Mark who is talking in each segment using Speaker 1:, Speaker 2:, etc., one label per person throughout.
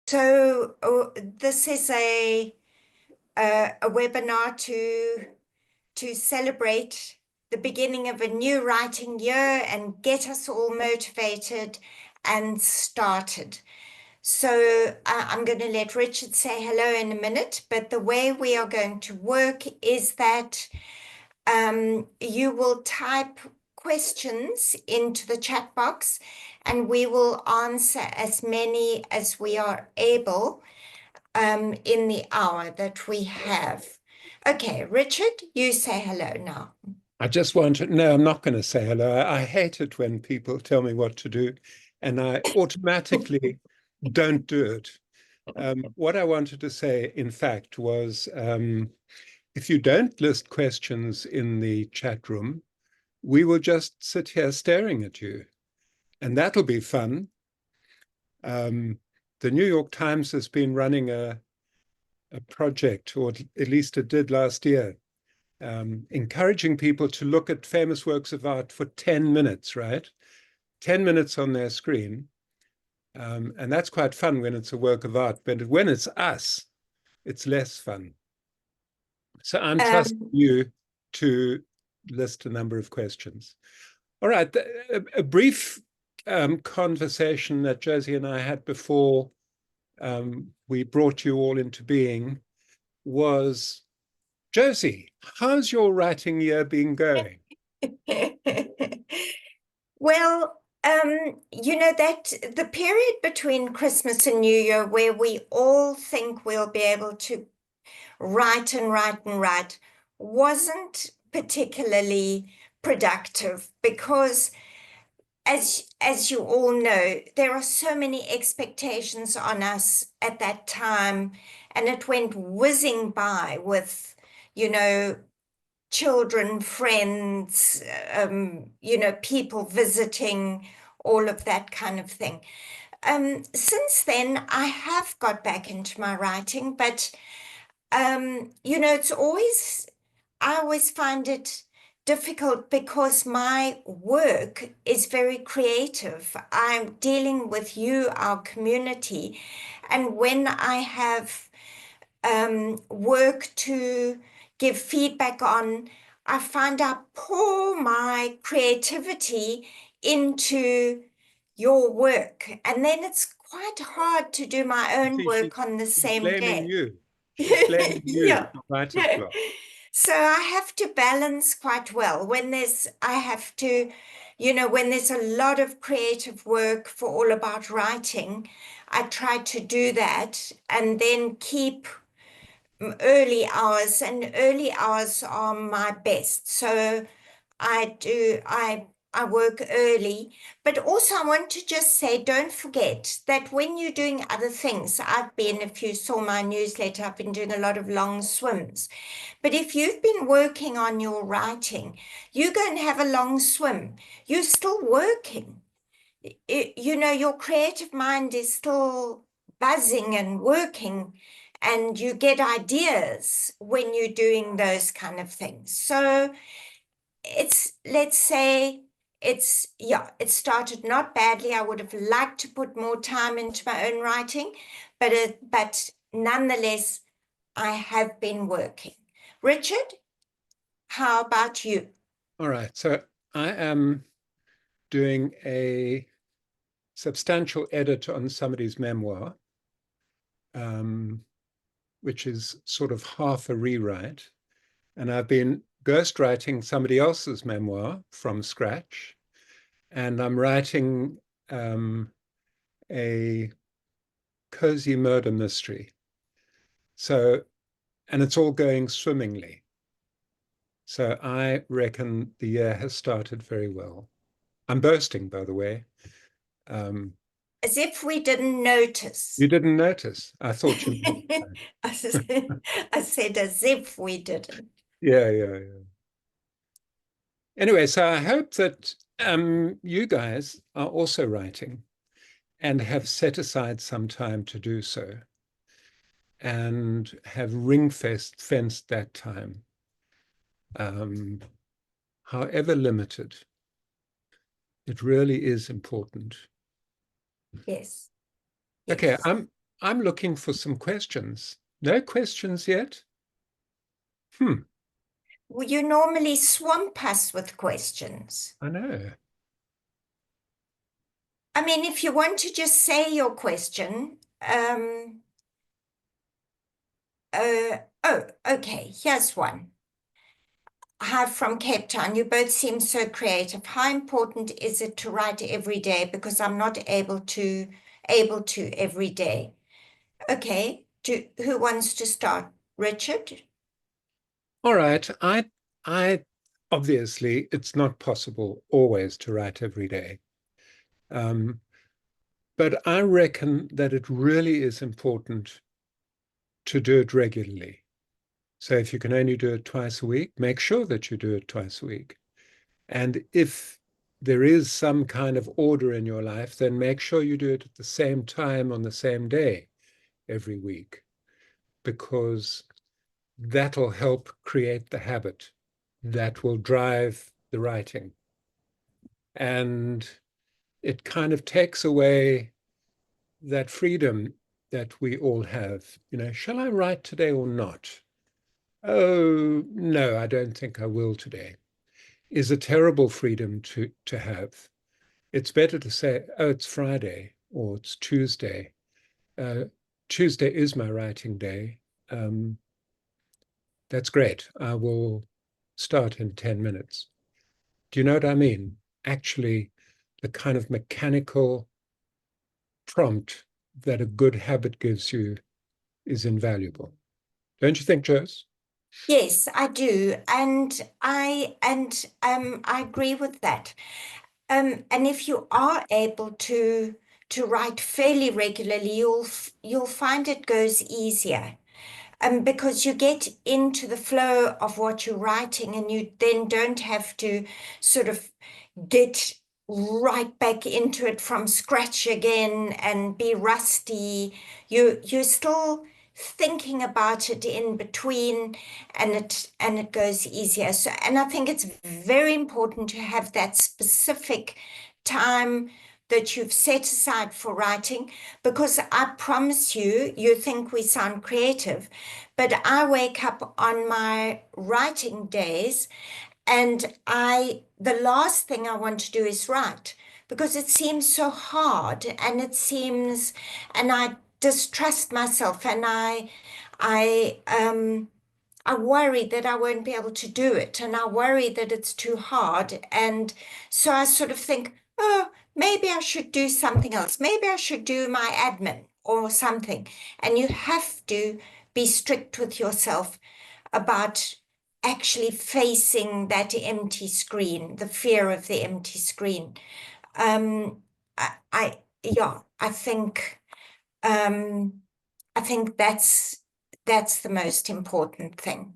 Speaker 1: So this is a webinar to celebrate the beginning of a new writing year and get us all motivated and started. So I'm going to let Richard say hello in a minute, but the way we are going to work is that you will type questions into the chat box and we will answer as many as we are able in the hour that we have. Okay, Richard, you say hello now.
Speaker 2: I just want to, no, I'm not going to say hello. I hate it when people tell me what to do and I automatically don't do it. What I wanted to say, in fact, was if you don't list questions in the chat room, we will just sit here staring at you. And that'll be fun. The New York Times has been running a project, or at least it did last year, encouraging people to look at famous works of art for 10 minutes, right? 10 minutes on their screen. And that's quite fun when it's a work of art, but when it's us, it's less fun. So I'm trusting you to list a number of questions. All right, a brief conversation that Josie and I had before we brought you all into being was, Josie, how's your writing year been going?
Speaker 1: Well, that the period between Christmas and New Year where we all think we'll be able to write and write and write wasn't particularly productive because as you all know, there are so many expectations on us at that time, and it went whizzing by with, you know, children, friends, people visiting, all of that kind of thing. Since then, I have got back into my writing, but I always find it difficult because my work is very creative. I'm dealing with you, our community, and when I have work to give feedback on, I find I pour my creativity into your work, and then it's quite hard to do my own
Speaker 2: See,
Speaker 1: work on the
Speaker 2: she's
Speaker 1: same
Speaker 2: blaming
Speaker 1: day.
Speaker 2: you. She's blaming you
Speaker 1: Yeah.
Speaker 2: for writer's block.
Speaker 1: So I have to balance quite well I have to, when there's a lot of creative work for All About Writing, I try to do that and then keep early hours, and early hours are my best. So I work early, but also I want to just say, don't forget that when you're doing other things, if you saw my newsletter, I've been doing a lot of long swims. But if you've been working on your writing, you go and have a long swim, you're still working. Your creative mind is still buzzing and working, and you get ideas when you're doing those kind of things. So let's say it started not badly. I would have liked to put more time into my own writing, but nonetheless, I have been working. Richard, how about you?
Speaker 2: All right, so I am doing a substantial edit on somebody's memoir, which is sort of half a rewrite. And I've been ghostwriting somebody else's memoir from scratch. And I'm writing a cozy murder mystery. So, and it's all going swimmingly. So I reckon the year has started very well. I'm boasting, by the way.
Speaker 1: As if we didn't notice.
Speaker 2: You didn't notice. I thought you might.
Speaker 1: I said as if we didn't.
Speaker 2: Yeah, yeah, yeah. Anyway, so I hope that you guys are also writing and have set aside some time to do so and have fenced that time, however limited. It really is important.
Speaker 1: Yes.
Speaker 2: Okay,
Speaker 1: Yes.
Speaker 2: I'm looking for some questions. No questions yet?
Speaker 1: Well, you normally swamp us with questions.
Speaker 2: I know.
Speaker 1: I mean, if you want to just say your question, okay, here's one. Hi from Cape Town. You both seem so creative. How important is it to write every day? Because I'm not able to every day. Okay. Who wants to start? Richard?
Speaker 2: All right. I obviously it's not possible always to write every day. Um, but I reckon that it really is important to do it regularly. So if you can only do it twice a week, make sure that you do it twice a week. And if there is some kind of order in your life, then make sure you do it at the same time on the same day every week, because that'll help create the habit that will drive the writing. And it kind of takes away that freedom that we all have. You know, shall I write today or not? Oh, no, I don't think I will today. Is a terrible freedom to have. It's better to say, oh, it's Friday or it's Tuesday. Uh, Tuesday is my writing day. Um, that's great. I will start in 10 minutes. Do you know what I mean? Actually, the kind of mechanical prompt that a good habit gives you is invaluable. Don't you think, Joyce?
Speaker 1: Yes, I do. And I agree with that. And if you are able to write fairly regularly, you'll find it goes easier. Because you get into the flow of what you're writing, and you then don't have to sort of get right back into it from scratch again and be rusty. You're still thinking about it in between, and it goes easier. So, and I think it's very important to have that specific time that you've set aside for writing, because I promise you, you think we sound creative, but I wake up on my writing days, and the last thing I want to do is write, because it seems so hard, and I distrust myself, and I worry that I won't be able to do it, and I worry that it's too hard. And so I sort of think, oh, maybe I should do something else. Maybe I should do my admin or something. And you have to be strict with yourself about actually facing that empty screen, the fear of the empty screen. Um, yeah, um, I think that's the most important thing.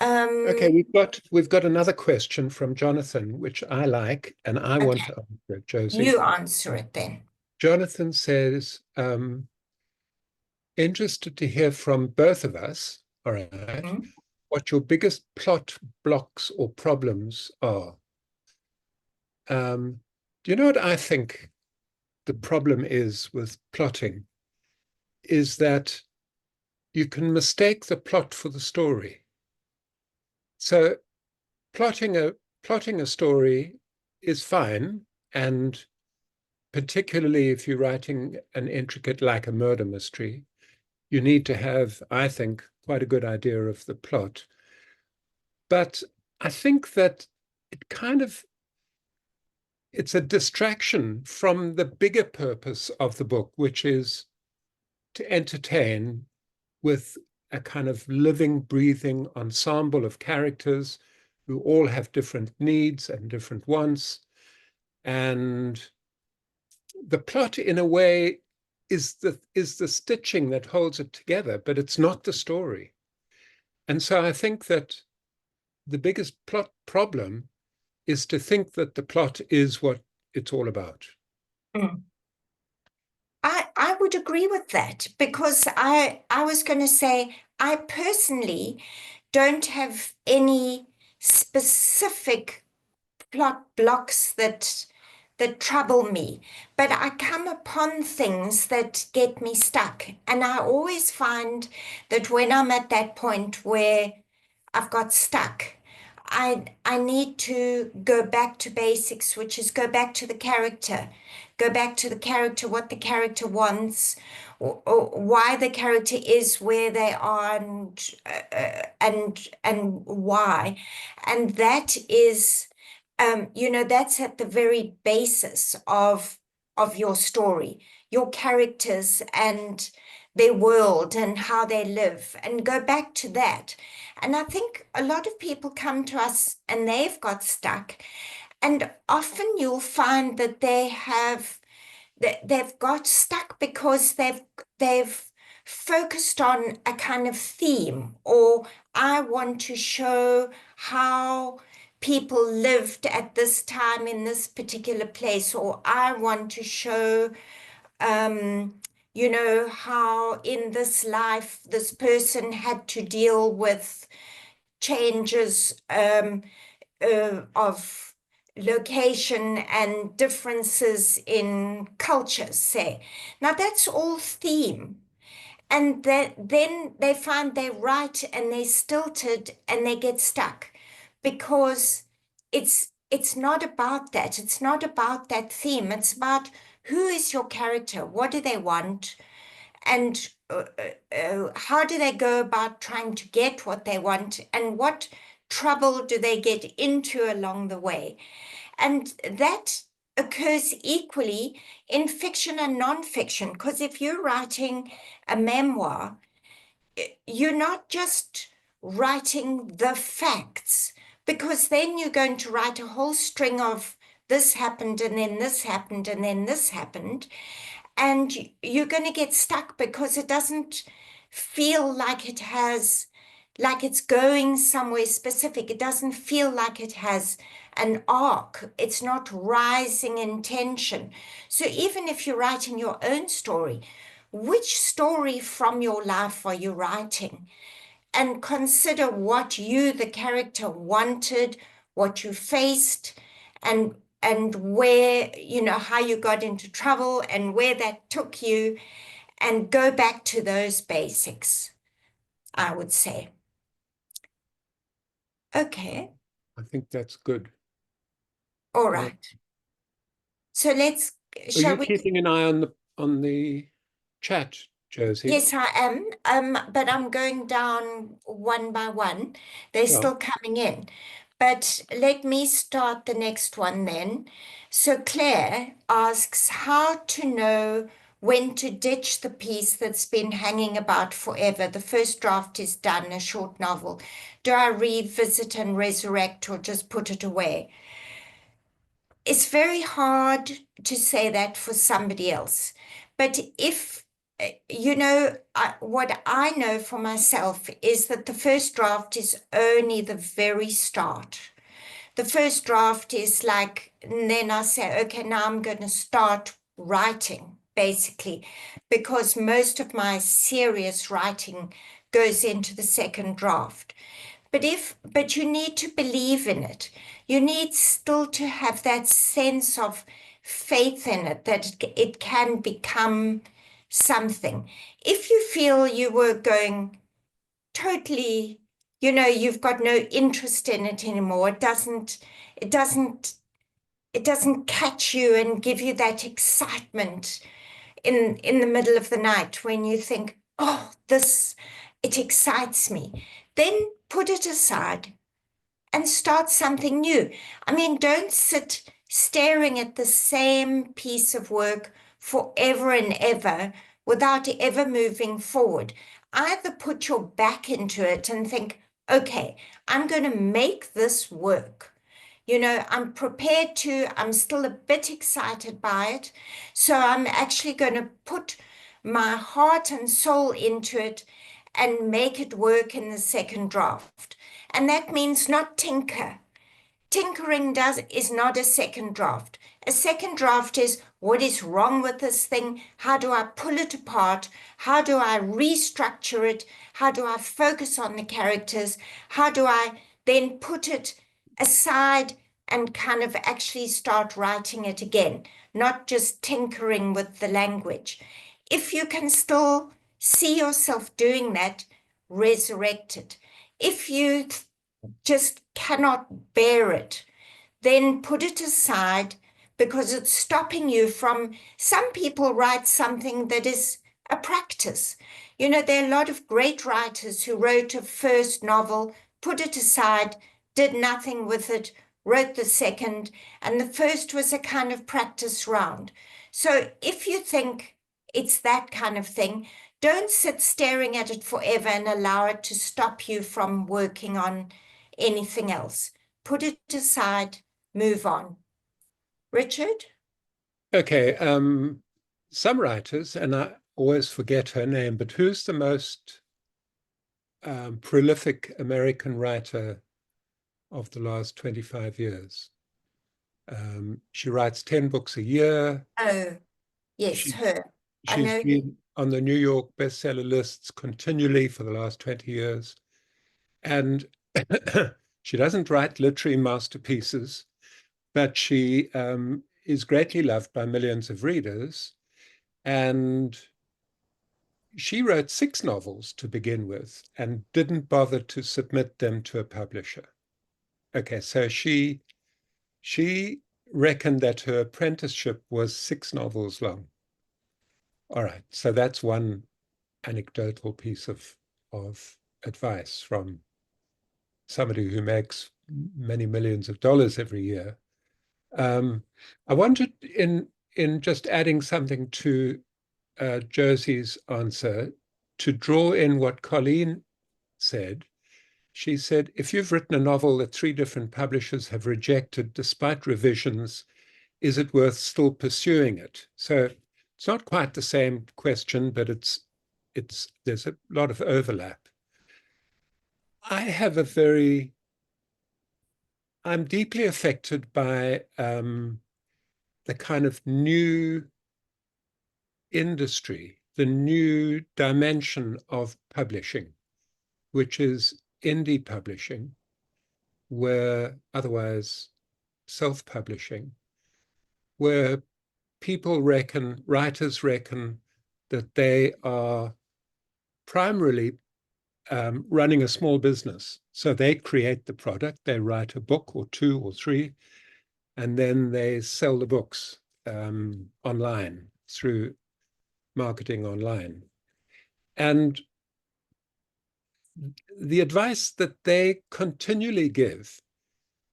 Speaker 2: Okay,
Speaker 1: Um,
Speaker 2: we've got another question from Jonathan, which I like, and I want
Speaker 1: okay,
Speaker 2: to answer it, Josie.
Speaker 1: you answer it then.
Speaker 2: Jonathan says, interested to hear from both of us, all right,
Speaker 1: Mm.
Speaker 2: what your biggest plot blocks or problems are. Do you know what I think the problem is with plotting? Is that you can mistake the plot for the story. So plotting a plotting a story is fine, and particularly if you're writing an intricate like a murder mystery, you need to have, I think, quite a good idea of the plot. But I think that it kind of it's a distraction from the bigger purpose of the book, which is to entertain with a kind of living, breathing ensemble of characters who all have different needs and different wants. And the plot, in a way, is the stitching that holds it together, but it's not the story. And so I think that the biggest plot problem is to think that the plot is what it's all about.
Speaker 1: Mm. I would agree with that, because I was going to say I personally don't have any specific plot blocks that trouble me, but I come upon things that get me stuck. And I always find that when I'm at that point where I've got stuck, I need to go back to basics, which is go back to the character, go back to the character, what the character wants, or why the character is where they are, and why. And that is, that's at the very basis of your story, your characters and their world and how they live, and go back to that. And I think a lot of people come to us and they've got stuck, and often you'll find that they've got stuck because they've focused on a kind of theme, or I want to show how people lived at this time in this particular place, or I want to show how in this life this person had to deal with changes of location and differences in cultures, say. Now that's all theme. And then they find they're right and they're stilted and they get stuck because it's not about that. It's not about that theme. It's about who is your character? What do they want? And how do they go about trying to get what they want? And what trouble do they get into along the way? And that occurs equally in fiction and nonfiction, because if you're writing a memoir, you're not just writing the facts, because then you're going to write a whole string of this happened and then this happened and then this happened. And you're going to get stuck because it doesn't feel like like it's going somewhere specific. It doesn't feel like it has an arc. It's not rising in tension. So even if you're writing your own story, which story from your life are you writing? And consider what you, the character, wanted, what you faced, and where, how you got into trouble and where that took you, and go back to those basics, I would say. Okay,
Speaker 2: I think that's good.
Speaker 1: all
Speaker 2: Uh,
Speaker 1: right. So
Speaker 2: are
Speaker 1: shall
Speaker 2: you
Speaker 1: we?
Speaker 2: keeping an eye on the chat, Josie?
Speaker 1: Yes, I am. But I'm going down one by one. They're
Speaker 2: Yeah.
Speaker 1: still coming in. But let me start the next one then. So Claire asks how to know when to ditch the piece that's been hanging about forever. The first draft is done, a short novel. Do I revisit and resurrect or just put it away? It's very hard to say that for somebody else. But if, what I know for myself is that the first draft is only the very start. The first draft is like, and then I say, okay, now I'm going to start writing, basically, because most of my serious writing goes into the second draft. But you need to believe in it. You need still to have that sense of faith in it, that it can become something. If you feel you were going totally, you've got no interest in it anymore, it doesn't, it doesn't catch you and give you that excitement in the middle of the night when you think, oh, it excites me, then put it aside and start something new. I mean, don't sit staring at the same piece of work forever and ever without ever moving forward. Either put your back into it and think, okay, I'm going to make this work. I'm prepared to, I'm still a bit excited by it. So I'm actually going to put my heart and soul into it and make it work in the second draft. And that means not tinker. Tinkering is not a second draft. A second draft is what is wrong with this thing? How do I pull it apart? How do I restructure it? How do I focus on the characters? How do I then put it aside and kind of actually start writing it again, not just tinkering with the language. If you can still see yourself doing that, resurrect it. If you just cannot bear it, then put it aside because it's stopping you from. Some people write something that is a practice. You know, there are a lot of great writers who wrote a first novel, put it aside, did nothing with it, wrote the second, and the first was a kind of practice round. So if you think it's that kind of thing, don't sit staring at it forever and allow it to stop you from working on anything else. Put it aside, move on. Richard?
Speaker 2: Okay, some writers, and I always forget her name, but who's the most prolific American writer of the last 25 years? She writes 10 books a year.
Speaker 1: Oh, yes,
Speaker 2: She,
Speaker 1: her. I
Speaker 2: she's
Speaker 1: know her.
Speaker 2: been on the New York bestseller lists continually for the last 20 years. And she doesn't write literary masterpieces, but she is greatly loved by millions of readers. And she wrote 6 novels to begin with and didn't bother to submit them to a publisher. Okay, so she reckoned that her apprenticeship was 6 novels long. All right, so that's one anecdotal piece of advice from somebody who makes many millions of dollars every year. I wanted in just adding something to Josie's answer to draw in what Colleen said. She said, if you've written a novel that 3 different publishers have rejected despite revisions, is it worth still pursuing it? So it's not quite the same question, but there's a lot of overlap. I'm deeply affected by the kind of new industry, the new dimension of publishing, which is indie publishing, where otherwise self-publishing, where writers reckon that they are primarily running a small business. So they create the product, they write a book or 2 or 3, and then they sell the books online through marketing online. And the advice that they continually give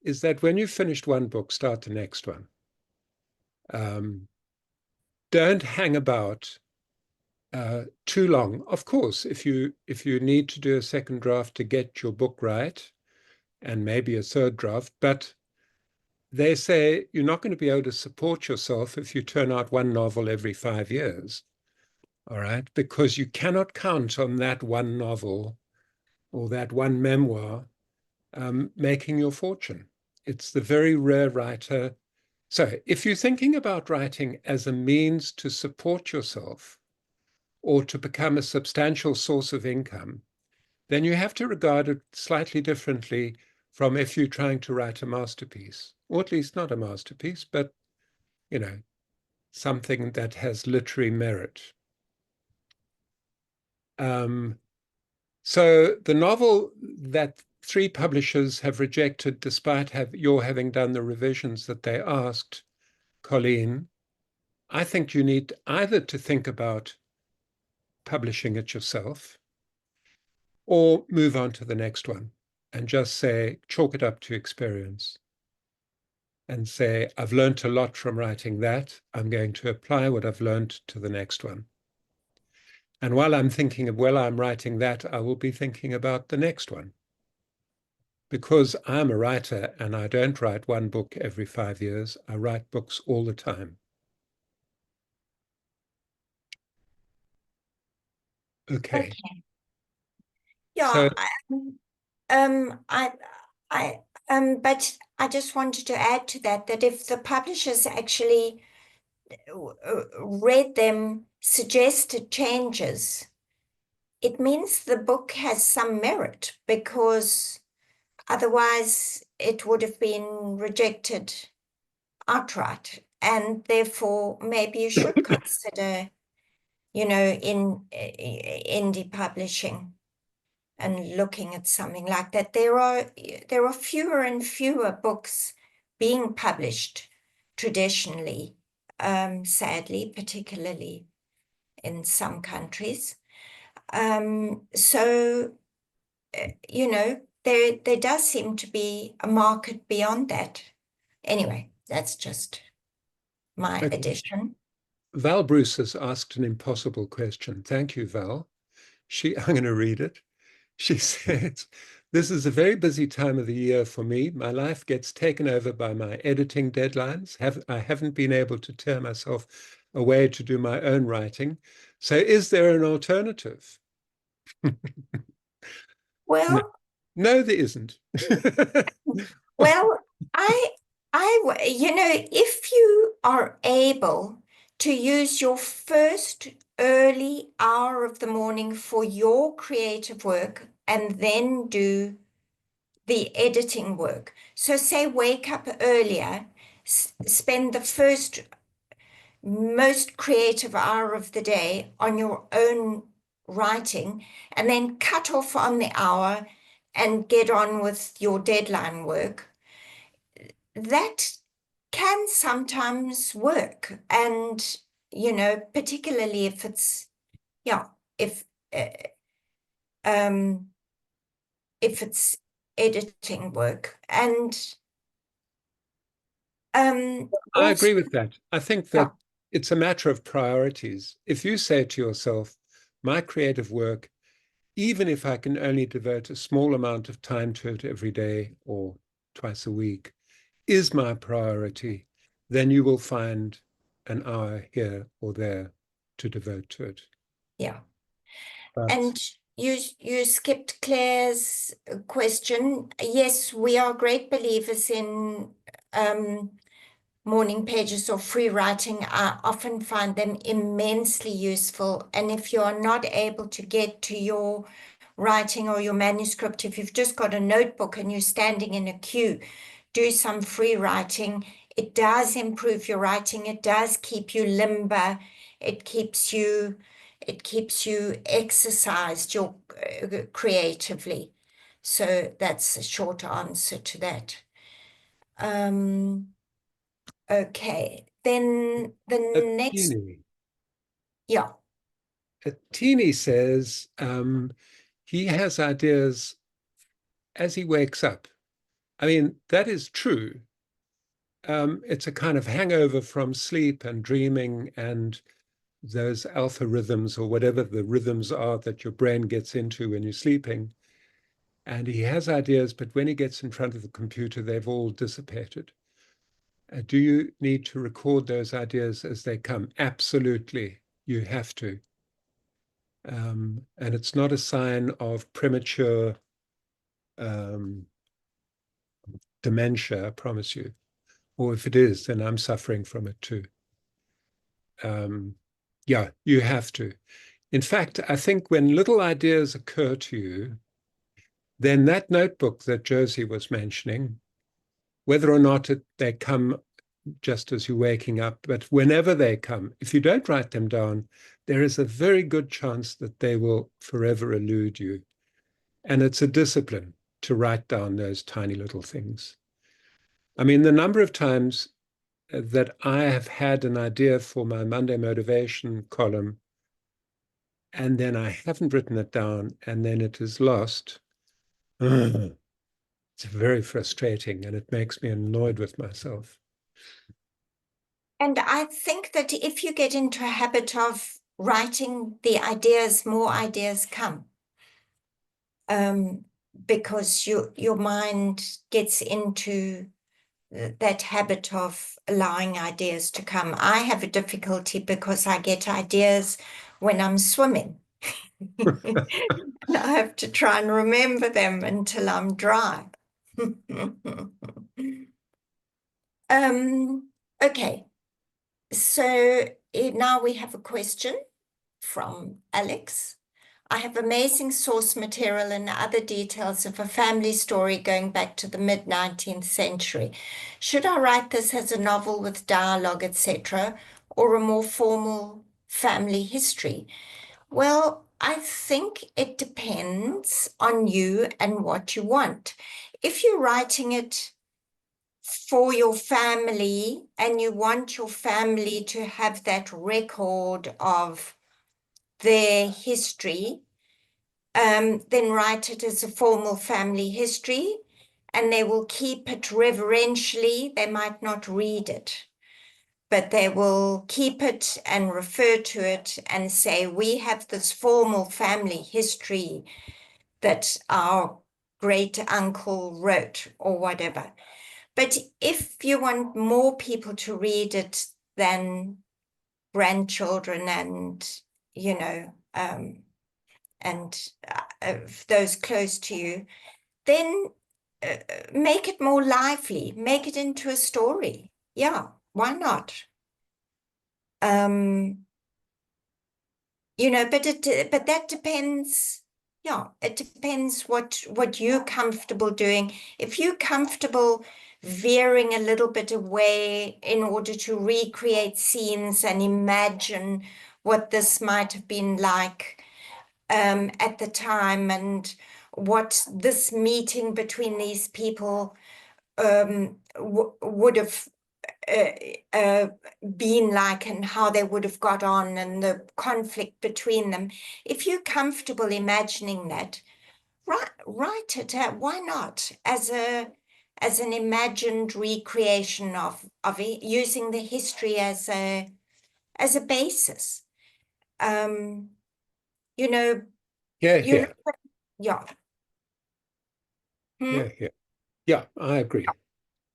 Speaker 2: is that when you've finished one book, start the next one. Don't hang about too long. Of course, if you need to do a second draft to get your book right, and maybe a third draft, but they say you're not going to be able to support yourself if you turn out one novel every 5 years. All right, because you cannot count on that one novel or that one memoir making your fortune. It's the very rare writer. So if you're thinking about writing as a means to support yourself or to become a substantial source of income, then you have to regard it slightly differently from if you're trying to write a masterpiece, or at least not a masterpiece, but, something that has literary merit. So the novel that 3 publishers have rejected, despite your having done the revisions that they asked, Colleen, I think you need either to think about publishing it yourself or move on to the next one and just say, chalk it up to experience and say, I've learned a lot from writing that. I'm going to apply what I've learned to the next one. And while I'm thinking of, well, I'm writing that, I will be thinking about the next one. Because I'm a writer and I don't write one book every 5 years, I write books all the time. Okay.
Speaker 1: Okay.
Speaker 2: So,
Speaker 1: Yeah, I, but I just wanted to add to that, that if the publishers actually read them, suggested changes, it means the book has some merit because otherwise it would have been rejected outright. And therefore, maybe you should consider, in indie publishing and looking at something like that. There are fewer and fewer books being published traditionally, sadly, particularly in some countries. So, there does seem to be a market beyond that. Anyway, that's just my
Speaker 2: Okay.
Speaker 1: addition.
Speaker 2: Val Bruce has asked an impossible question. Thank you, Val. I'm going to read it. She says, "This is a very busy time of the year for me. My life gets taken over by my editing deadlines. I haven't been able to tear myself away to do my own writing. So is there an alternative?" No,
Speaker 1: Well,
Speaker 2: no, there isn't.
Speaker 1: well, if you are able to use your first early hour of the morning for your creative work and then do the editing work. So say wake up earlier, spend the first most creative hour of the day on your own writing, and then cut off on the hour and get on with your deadline work. That can sometimes work. And, particularly if it's, yeah, if, uh, um, if it's editing work. And
Speaker 2: I
Speaker 1: also,
Speaker 2: agree with that. I think
Speaker 1: yeah,
Speaker 2: that it's a matter of priorities. If you say to yourself, my creative work, even if I can only devote a small amount of time to it every day or twice a week, is my priority, then you will find an hour here or there to devote to it.
Speaker 1: yeah.
Speaker 2: But
Speaker 1: And you skipped Claire's question. Yes, we are great believers in morning pages or free writing. I often find them immensely useful. And if you are not able to get to your writing or your manuscript, if you've just got a notebook and you're standing in a queue, do some free writing. It does improve your writing. It does keep you limber. It keeps you exercised creatively. So that's a short answer to that. Okay, then the
Speaker 2: a
Speaker 1: next,
Speaker 2: teeny,
Speaker 1: yeah,
Speaker 2: a teeny says he has ideas as he wakes up. I mean, that is true. It's a kind of hangover from sleep and dreaming and those alpha rhythms or whatever the rhythms are that your brain gets into when you're sleeping. And he has ideas, but when he gets in front of the computer, they've all dissipated. Do you need to record those ideas as they come? Absolutely, you have to. And it's not a sign of premature um, dementia, I promise you. Or if it is, then I'm suffering from it too. Yeah, you have to. In fact, I think when little ideas occur to you, then that notebook that Josie was mentioning, whether or not they come just as you're waking up, but whenever they come, if you don't write them down, there is a very good chance that they will forever elude you. And it's a discipline to write down those tiny little things. I mean, the number of times that I have had an idea for my Monday motivation column, and then I haven't written it down, and then it is lost. It's very frustrating, and it makes me annoyed with myself.
Speaker 1: and I think that if you get into a habit of writing the ideas, more ideas come, um, because your mind gets into that habit of allowing ideas to come. I have a difficulty because I get ideas when I'm swimming. And I have to try and remember them until I'm dry. Okay, so now we have a question from Alex. I have amazing source material and other details of a family story going back to the mid-19th century. Should I write this as a novel with dialogue, etc., or a more formal family history? Well, I think it depends on you and what you want. If you're writing it for your family and you want your family to have that record of their history, then write it as a formal family history and they will keep it reverentially. They might not read it, but they will keep it and refer to it and say, we have this formal family history that our great uncle wrote or whatever. But if you want more people to read it than grandchildren and, you know, and those close to you, then make it more lively, make it into a story. Yeah, why not? Um, but that depends. Yeah, it depends what you're comfortable doing. If you're comfortable veering a little bit away in order to recreate scenes and imagine what this might have been like at the time and what this meeting between these people would have uh, uh, been like and how they would have got on and the conflict between them. If you're comfortable imagining that, write it. Why not as an imagined recreation of it, using the history as a basis. Um, you know,
Speaker 2: Yeah,
Speaker 1: you know,
Speaker 2: yeah,
Speaker 1: yeah. Hmm?
Speaker 2: yeah, yeah. Yeah, I agree.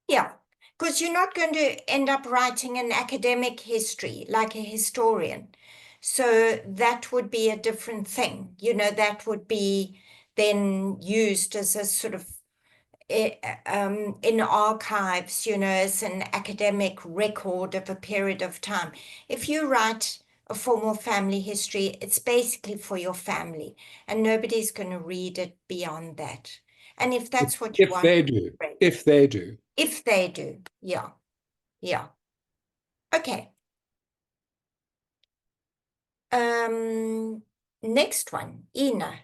Speaker 1: Yeah, because you're not going to end up writing an academic history like a historian. So that would be a different thing. That would be then used as a sort of in archives, as an academic record of a period of time. If you write a formal family history, it's basically for your family, and nobody's going to read it beyond that. And if that's what you
Speaker 2: If
Speaker 1: want,
Speaker 2: they do,
Speaker 1: great.
Speaker 2: if they do.
Speaker 1: If they do, yeah, yeah. Okay. Um, Next one, Ina.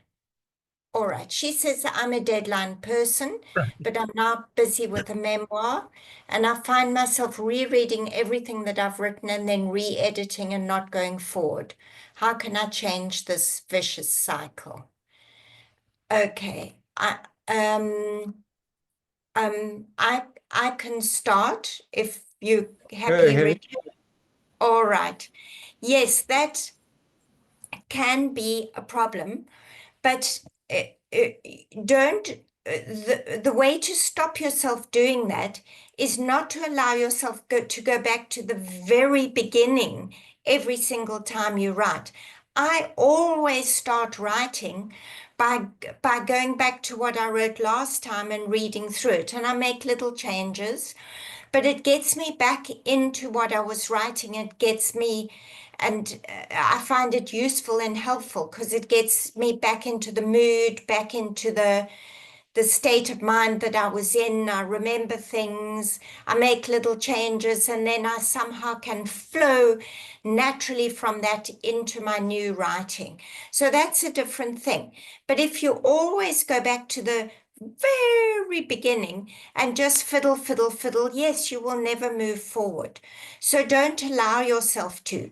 Speaker 1: All right. She says, I'm a deadline person, but I'm now busy with a memoir, and I find myself rereading everything that I've written and then re-editing and not going forward. How can I change this vicious cycle? Okay. I I can start if you're
Speaker 2: Go
Speaker 1: happy,
Speaker 2: ahead.
Speaker 1: Richard. All right. Yes, that can be a problem, but uh, uh, don't. The way to stop yourself doing that is not to allow yourself to go back to the very beginning every single time you write. I always start writing by going back to what I wrote last time and reading through it, and I make little changes, but it gets me back into what I was writing. It gets me, and I find it useful and helpful because it gets me back into the mood, back into the state of mind that I was in. I remember things, I make little changes, and then I somehow can flow naturally from that into my new writing. So that's a different thing. But if you always go back to the very beginning and just fiddle, fiddle, fiddle, yes, you will never move forward. So don't allow yourself to.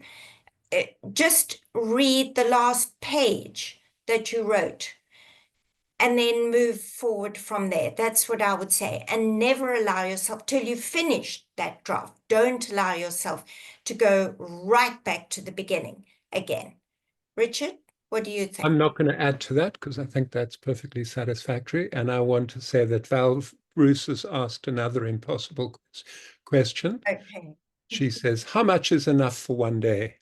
Speaker 1: Just read the last page that you wrote and then move forward from there. That's what I would say. And never allow yourself till you finish that draft. Don't allow yourself to go right back to the beginning again. Richard, what do you think?
Speaker 2: I'm not going to add to that because I think that's perfectly satisfactory. And I want to say that Val Bruce has asked another impossible question.
Speaker 1: Okay.
Speaker 2: She says, how much is enough for one day?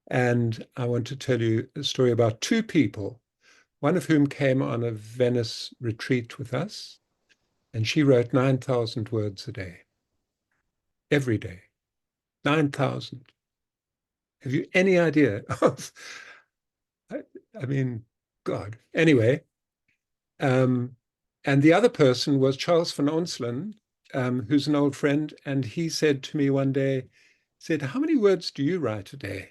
Speaker 2: And I want to tell you a story about two people, one of whom came on a Venice retreat with us, and she wrote 9,000 words a day, every day. 9,000. Have you any idea of I mean, God. Anyway, and the other person was Charles van Onselen, who's an old friend, and he said to me one day, said, "How many words do you write a day?"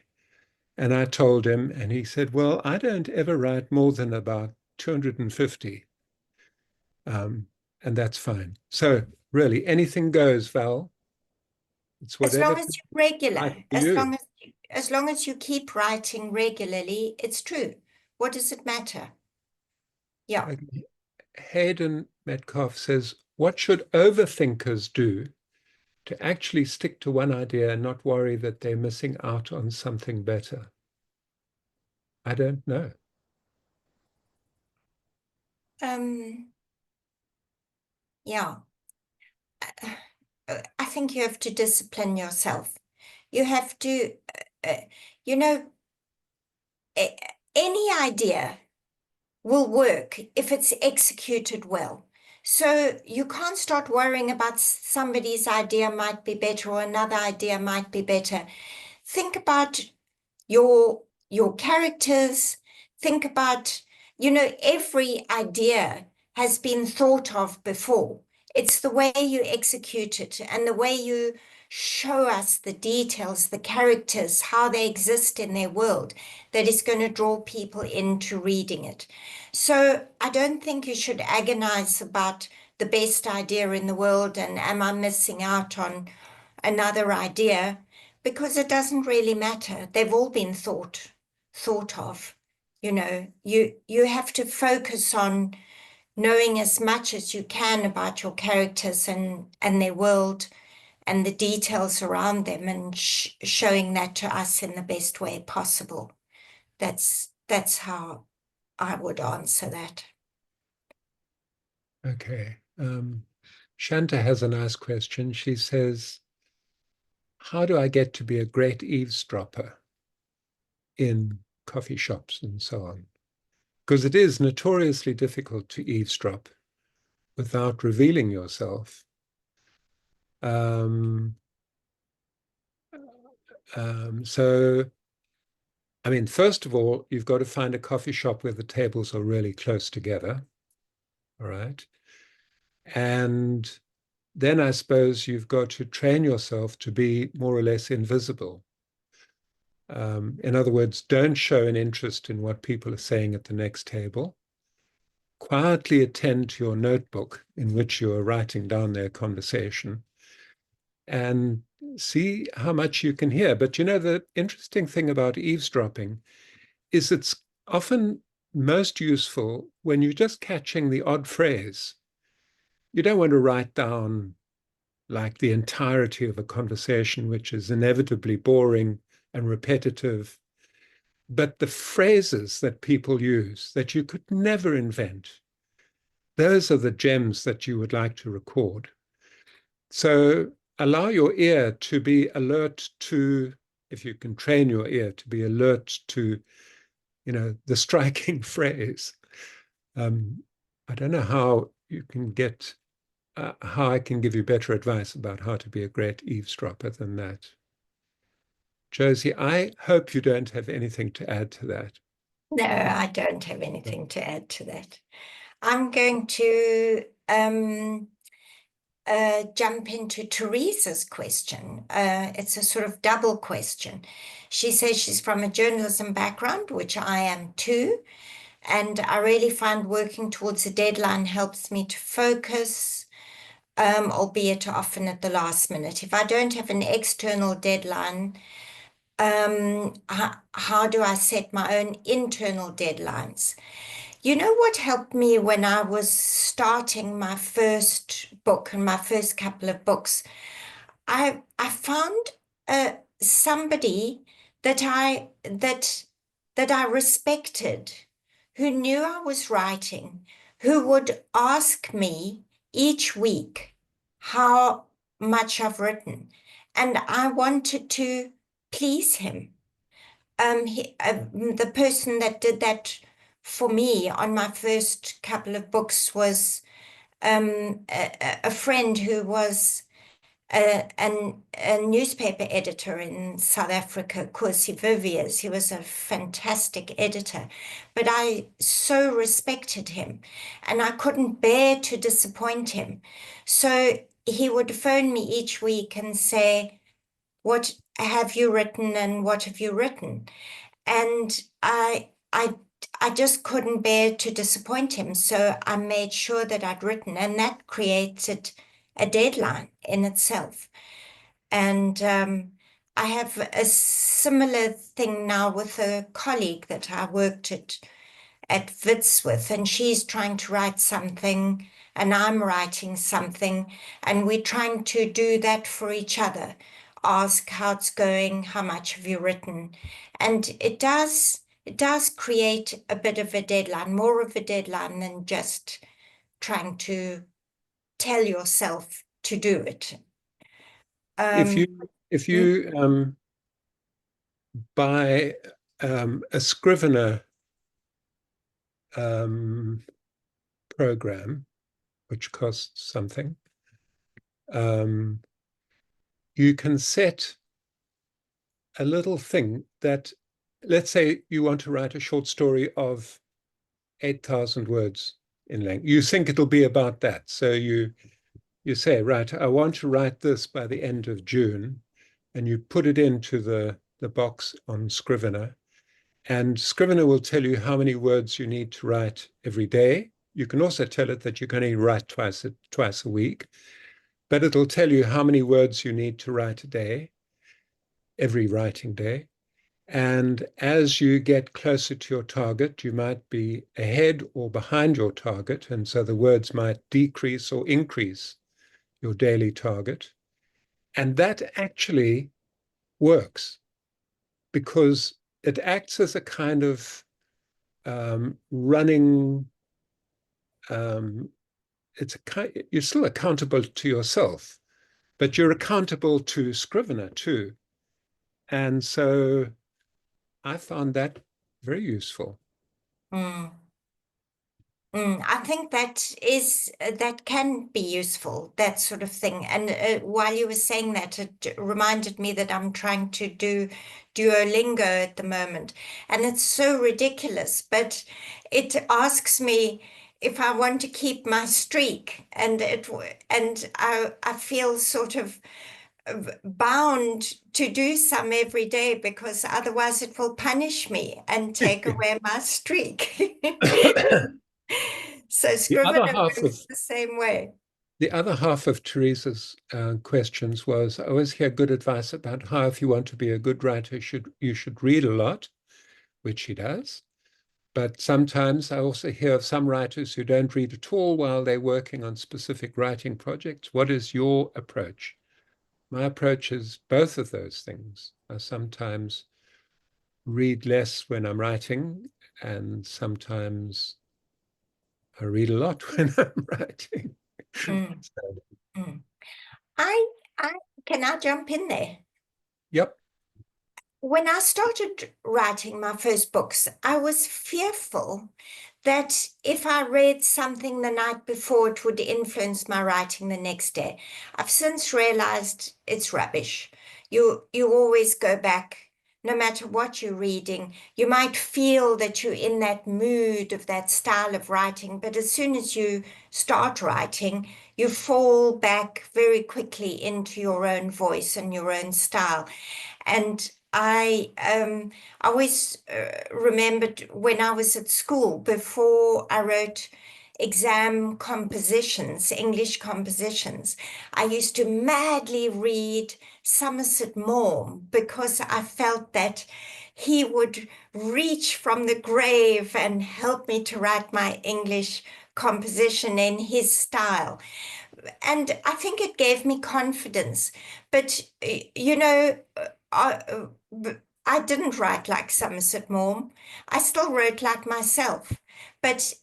Speaker 2: And I told him, and he said, "Well, I don't ever write more than about 250." Um, and that's fine. So really, anything goes, Val. It's
Speaker 1: As
Speaker 2: whatever
Speaker 1: long as you're regular,
Speaker 2: right for you.
Speaker 1: as long as you keep writing regularly, it's true. What does it matter? Yeah.
Speaker 2: Okay. Hayden Metcalf says, what should overthinkers do to actually stick to one idea and not worry that they're missing out on something better? I don't know.
Speaker 1: Um, yeah. I think you have to discipline yourself. You have to, uh, you know, any idea will work if it's executed well. So you can't start worrying about somebody's idea might be better or another idea might be better. Think about your your characters. Think about, every idea has been thought of before. It's the way you execute it and the way you show us the details, the characters, how they exist in their world, that is going to draw people into reading it. So I don't think you should agonize about the best idea in the world and am I missing out on another idea, because it doesn't really matter. They've all been thought of. You have to focus on knowing as much as you can about your characters and their world and the details around them, and showing that to us in the best way possible. That's how I would answer that.
Speaker 2: Okay. Shanta has a nice question. She says, how do I get to be a great eavesdropper in coffee shops and so on? Because it is notoriously difficult to eavesdrop without revealing yourself. Um, so, I mean, first of all, you've got to find a coffee shop where the tables are really close together. All right. And then I suppose you've got to train yourself to be more or less invisible. In other words, don't show an interest in what people are saying at the next table. Quietly attend to your notebook in which you are writing down their conversation and see how much you can hear. But the interesting thing about eavesdropping is it's often most useful when you're just catching the odd phrase. You don't want to write down like the entirety of a conversation, which is inevitably boring and repetitive. But the phrases that people use that you could never invent, those are the gems that you would like to record. So allow your ear to be alert to, if you can train your ear to be alert to, the striking phrase. I don't know how you can get, how I can give you better advice about how to be a great eavesdropper than that. Josie, I hope you don't have anything to add to that.
Speaker 1: No, I don't have anything to add to that. I'm going to jump into Teresa's question. It's a sort of double question. She says she's from a journalism background, which I am too. And I really find working towards a deadline helps me to focus, albeit often at the last minute. If I don't have an external deadline, how do I set my own internal deadlines? You know what helped me when I was starting my first book and my first couple of books? I found somebody that I respected, who knew I was writing, who would ask me each week how much I've written, and I wanted to please him. The person that did that for me on my first couple of books was a friend who was a newspaper editor in South Africa, Kosi Viviers. He was a fantastic editor, but I so respected him and I couldn't bear to disappoint him. So he would phone me each week and say, "What have you written and what have you written?" And I just couldn't bear to disappoint him. So I made sure that I'd written, and that created a deadline in itself. And I have a similar thing now with a colleague that I worked at Wits with, and she's trying to write something, and I'm writing something, and we're trying to do that for each other. Ask how it's going, how much have you written? And it does create a bit of a deadline, more of a deadline than just trying to tell yourself to do it.
Speaker 2: If
Speaker 1: Um,
Speaker 2: you if
Speaker 1: mm,
Speaker 2: you buy a Scrivener um, program, which costs something, um, you can set a little thing that, let's say you want to write a short story of 8,000 words in length. You think it'll be about that. So you say, right, I want to write this by the end of June, and you put it into the box on Scrivener, and Scrivener will tell you how many words you need to write every day. You can also tell it that you can only write twice a week, but it'll tell you how many words you need to write a day, every writing day. And as you get closer to your target, you might be ahead or behind your target. And so the words might decrease or increase your daily target. And that actually works because it acts as a kind of running, um, you're still accountable to yourself, but you're accountable to Scrivener too. And so I found that very useful.
Speaker 1: mm. I think that can be useful, that sort of thing. And while you were saying that, it reminded me that I'm trying to do Duolingo at the moment, and it's so ridiculous. But it asks me if I want to keep my streak, and I feel sort of bound to do some every day because otherwise it will punish me and take away my streak. So
Speaker 2: The
Speaker 1: Scrivener
Speaker 2: other half
Speaker 1: works
Speaker 2: of
Speaker 1: the same way.
Speaker 2: the other half of Teresa's questions was, I always hear good advice about how if you want to be a good writer, you should read a lot, which she does. But sometimes I also hear of some writers who don't read at all while they're working on specific writing projects. What is your approach? My approach is both of those things. I sometimes read less when I'm writing, and sometimes I read a lot when I'm writing.
Speaker 1: Mm,
Speaker 2: So,
Speaker 1: mm. I, I can I jump in there?
Speaker 2: yep.
Speaker 1: When I started writing my first books, I was fearful that if I read something the night before, it would influence my writing the next day. I've since realized it's rubbish. You always go back, no matter what you're reading. You might feel that you're in that mood of that style of writing, but as soon as you start writing, you fall back very quickly into your own voice and your own style. And I always remembered when I was at school, before I wrote exam compositions, English compositions, I used to madly read Somerset Maugham because I felt that he would reach from the grave and help me to write my English composition in his style. And I think it gave me confidence. But, I, I didn't write like Somerset Maugham. I still wrote like myself. But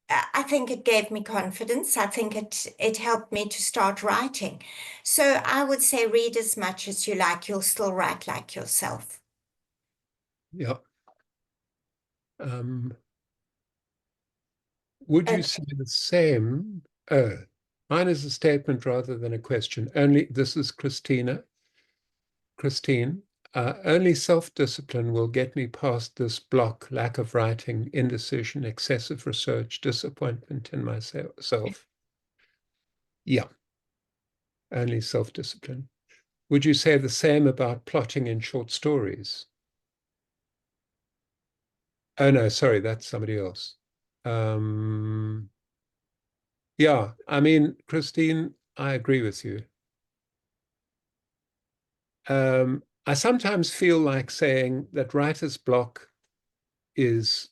Speaker 1: I think it gave me confidence. I think it helped me to start writing. So I would say read as much as you like. You'll still write like yourself.
Speaker 2: Yeah. Um, would
Speaker 1: Uh,
Speaker 2: you say the same? Oh. Mine is a statement rather than a question. This is Christine. Only self-discipline will get me past this block: lack of writing, indecision, excessive research, disappointment in myself. Yeah, only self-discipline. Would you say the same about plotting in short stories? Oh, no, sorry, that's somebody else. Um, yeah, I mean, Christine, I agree with you. I sometimes feel like saying that writer's block is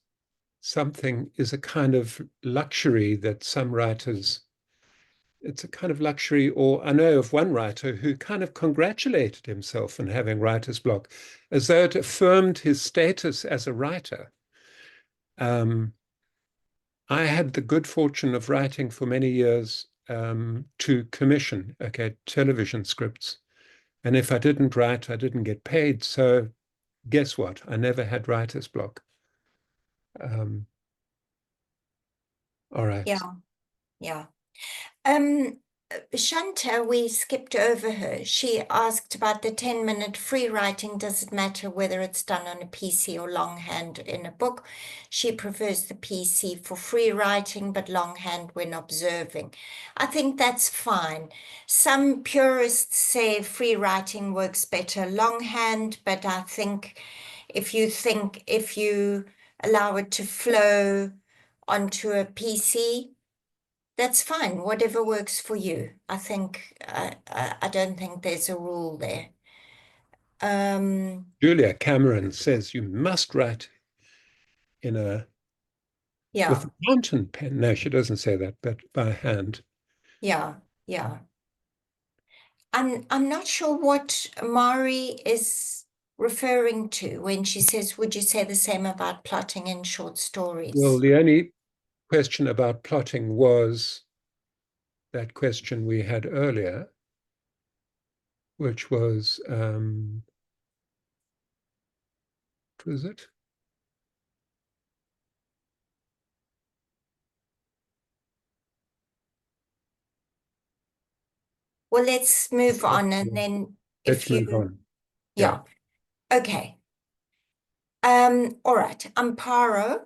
Speaker 2: is a kind of luxury that some writers, it's a kind of luxury, or I know of one writer who kind of congratulated himself on having writer's block, as though it affirmed his status as a writer. Um, I had the good fortune of writing for many years to commission, okay, television scripts. And if I didn't write, I didn't get paid. So guess what? I never had writer's block. Um, all right.
Speaker 1: Yeah, yeah. Um, Shanta, we skipped over her. She asked about the 10-minute free writing. Does it matter whether it's done on a PC or longhand in a book? She prefers the PC for free writing, but longhand when observing. I think that's fine. Some purists say free writing works better longhand, but I think if you allow it to flow onto a PC, that's fine, whatever works for you. I think I don't think there's a rule there. Um,
Speaker 2: Julia Cameron says you must write in a with
Speaker 1: yeah,
Speaker 2: a fountain pen. No, she doesn't say that, but by hand.
Speaker 1: yeah, yeah. I'm not sure what Mari is referring to when she says, would you say the same about plotting in short
Speaker 2: Well,
Speaker 1: stories?
Speaker 2: the only question about plotting was that question we had earlier, which was, what was it?
Speaker 1: Well, let's move on and then
Speaker 2: Let's
Speaker 1: if
Speaker 2: move
Speaker 1: you,
Speaker 2: on. Yeah.
Speaker 1: yeah, okay. All right, Amparo.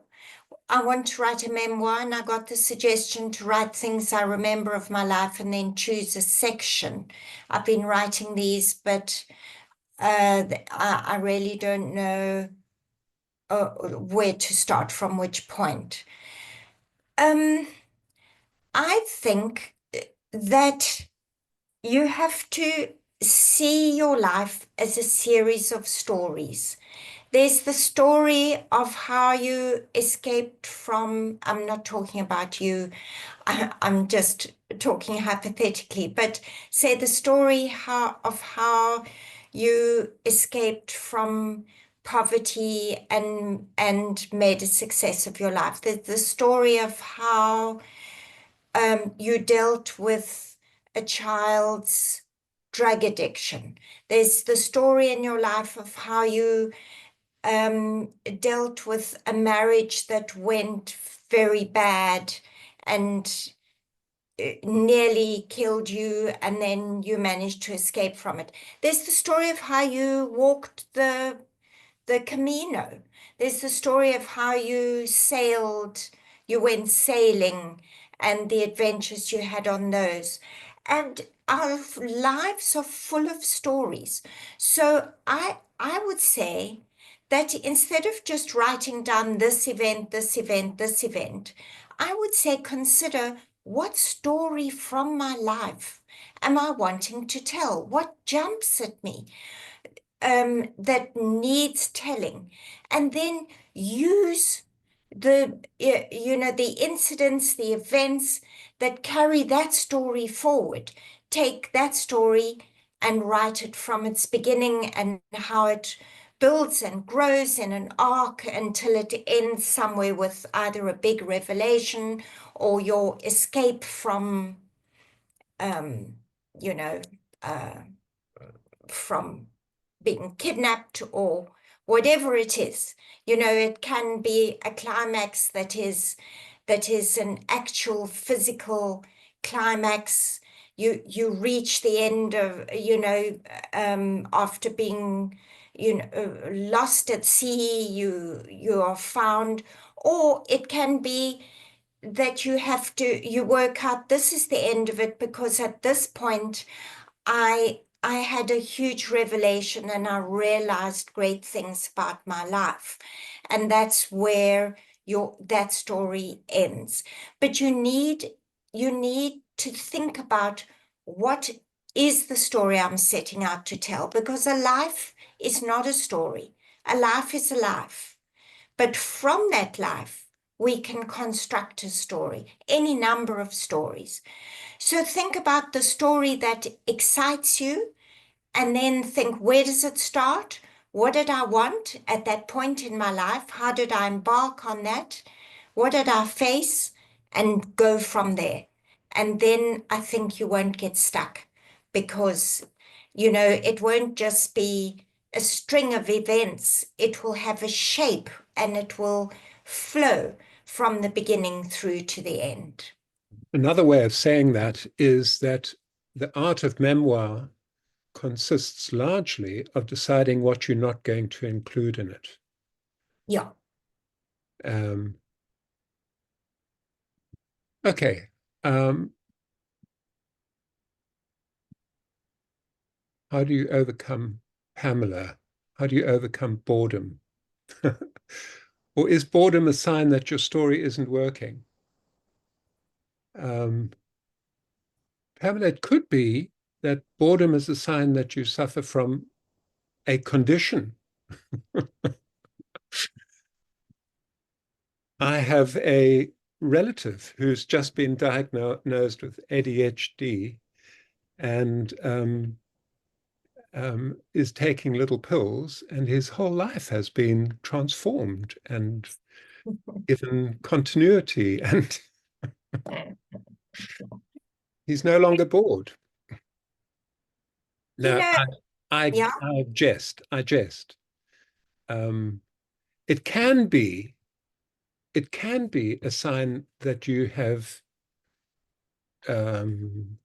Speaker 1: I want to write a memoir, and I got the suggestion to write things I remember of my life and then choose a section. I've been writing these, but I really don't know where to start from which point. Um, I think that you have to see your life as a series of stories. There's the story of how you escaped from, I'm not talking about you, I'm just talking hypothetically, but say the story of how you escaped from poverty and made a success of your life. The story of how you dealt with a child's drug addiction. There's the story in your life of how you dealt with a marriage that went very bad and nearly killed you, and then you managed to escape from it. There's the story of how you walked the Camino. There's the story of how you went sailing and the adventures you had on those. And our lives are full of stories. So I would say that instead of just writing down this event, this event, this event, I would say consider what story from my life am I wanting to tell? What jumps at me? That needs telling, and then use the incidents, the events that carry that story forward. Take that story and write it from its beginning and how it builds and grows in an arc until it ends somewhere with either a big revelation or your escape from um, you know uh, from being kidnapped or whatever it is. It can be a climax that is an actual physical climax. You reach the end of, after being, lost at sea, you are found. Or it can be that you work out this is the end of it, because at this point I had a huge revelation and I realized great things about my life. And that's where that story ends. But you need to think about, what is the story I'm setting out to tell? Because a life is not a story. A life is a life. But from that life, we can construct a story, any number of stories. So think about the story that excites you, and then think, where does it start? What did I want at that point in my life? How did I embark on that? What did I face? And go from there. And then I think you won't get stuck, because, it won't just be a string of events. It will have a shape and it will flow from the beginning through to the end.
Speaker 2: Another way of saying that is that the art of memoir consists largely of deciding what you're not going to include in it.
Speaker 1: Yeah.
Speaker 2: Um, okay. How do you overcome Pamela? How do you overcome boredom? Or is boredom a sign that your story isn't working? Um, Pamela, it could be that boredom is a sign that you suffer from a condition. I have a relative who's just been diagnosed with ADHD and is taking little pills, and his whole life has been transformed and given continuity, and he's no longer bored.
Speaker 1: You
Speaker 2: No,
Speaker 1: know, yeah.
Speaker 2: I jest. I jest. Um, it can be it can be a sign that you have um,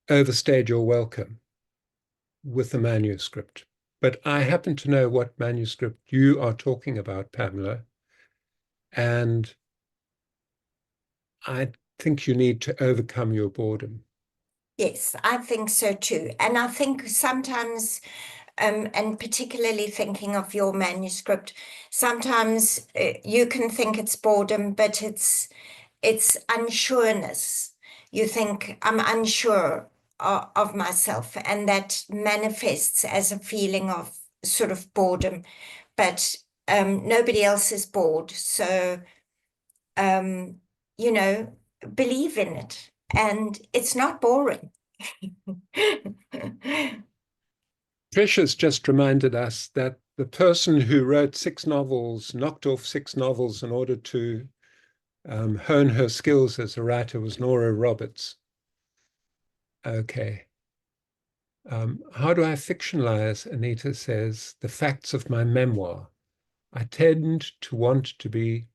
Speaker 2: overstayed your welcome with the manuscript. But I happen to know what manuscript you are talking about, Pamela, and I think you need to overcome your boredom.
Speaker 1: Yes, I think so too. And I think sometimes, and particularly thinking of your manuscript, sometimes you can think it's boredom, but it's unsureness. You think, I'm unsure of myself, and that manifests as a feeling of sort of boredom. But nobody else is bored, so um, you know, believe in it, and it's not boring.
Speaker 2: Trisha's just reminded us that the person who wrote 6 novels, knocked off 6 novels in order to hone her skills as a writer, was Nora Roberts. Okay. How do I fictionalize? Anita says, the facts of my memoir. I tend to want to be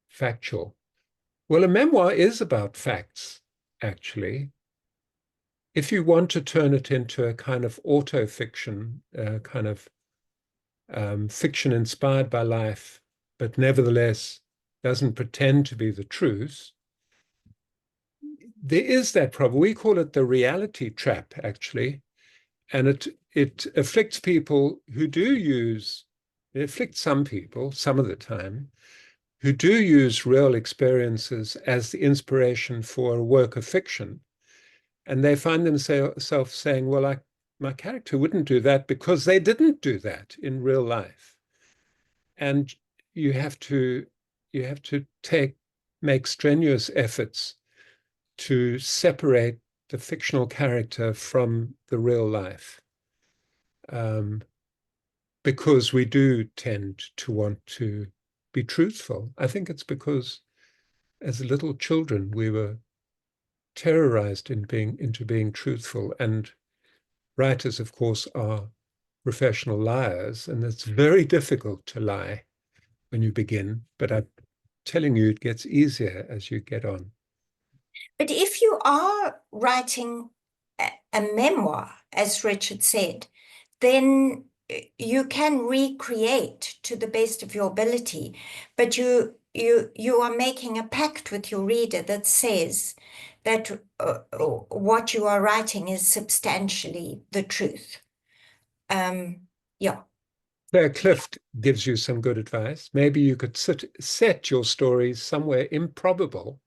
Speaker 2: factual. Well, a memoir is about facts, actually. If you want to turn it into a kind of auto fiction, kind of fiction inspired by life, but nevertheless doesn't pretend to be the truth, there is that problem. We call it the reality trap, actually, and it afflicts people who do use. It afflicts some people some of the time who do use real experiences as the inspiration for a work of fiction, and they find themselves saying, "Well, my character wouldn't do that because they didn't do that in real life." And you have to you have to make strenuous efforts to separate the fictional character from the real life, um, because we do tend to want to be truthful. I think it's because as little children we were terrorized into being truthful, and writers, of course, are professional liars, and it's very difficult to lie when you begin, but I'm telling you, it gets easier as you get on.
Speaker 1: But if you are writing a memoir, as Richard said, then you can recreate to the best of your ability, but you are making a pact with your reader that says that what you are writing is substantially the truth. Yeah.
Speaker 2: Claire Clift gives you some good advice. Maybe you could set your stories somewhere improbable,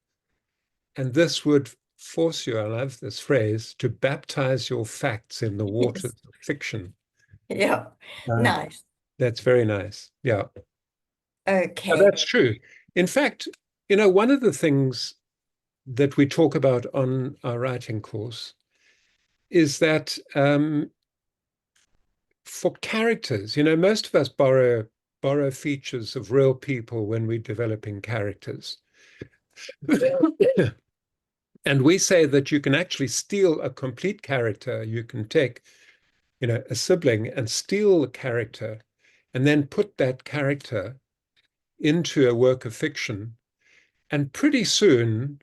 Speaker 2: and this would force you, I love this phrase, to baptize your facts in the waters
Speaker 1: Yes.
Speaker 2: of fiction.
Speaker 1: Yeah.
Speaker 2: Uh,
Speaker 1: Nice.
Speaker 2: that's very nice. Yeah.
Speaker 1: Okay.
Speaker 2: That's true. In fact, one of the things that we talk about on our writing course is that for characters, most of us borrow features of real people when we're developing characters. And we say that you can actually steal a complete character. You can take, a sibling and steal the character and then put that character into a work of fiction. And pretty soon,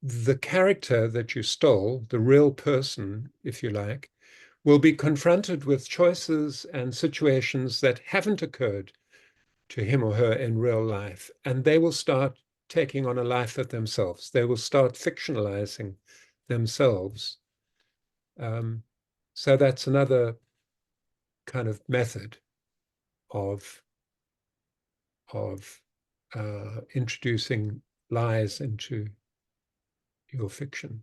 Speaker 2: the character that you stole, the real person, if you like, will be confronted with choices and situations that haven't occurred to him or her in real life. And they will start taking on a life of themselves. They will start fictionalizing themselves. Um, so that's another kind of method of introducing lies into your fiction.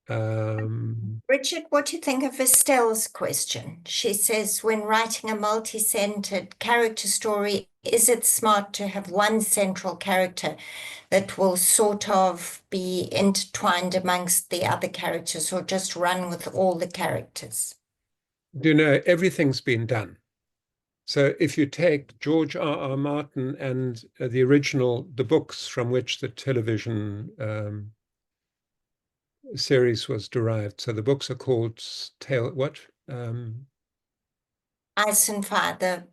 Speaker 1: Richard, what do you think of Estelle's question? She says, when writing a multi-centered character story, is it smart to have one central character that will sort of be intertwined amongst the other characters, or just run with all the characters?
Speaker 2: Everything's been done. So if you take George R. Martin and the books from which the television series was derived. So the books are called what?
Speaker 1: Ice and Fire, the